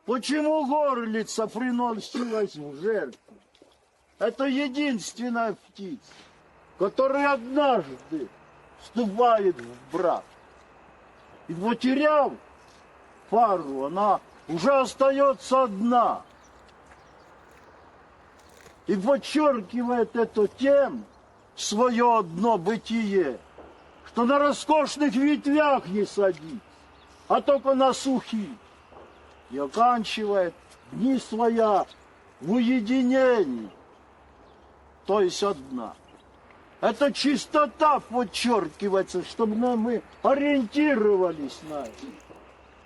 Почему горлица приносилась в жертву? Это единственная птица, которая однажды вступает в брак. И потеряв пару, она уже остается одна. И подчеркивает это тем, свое одно бытие, что на роскошных ветвях не садится, а только на сухих. И оканчивает дни своя в уединении, то есть одна. Это чистота подчеркивается, чтобы мы ориентировались на это.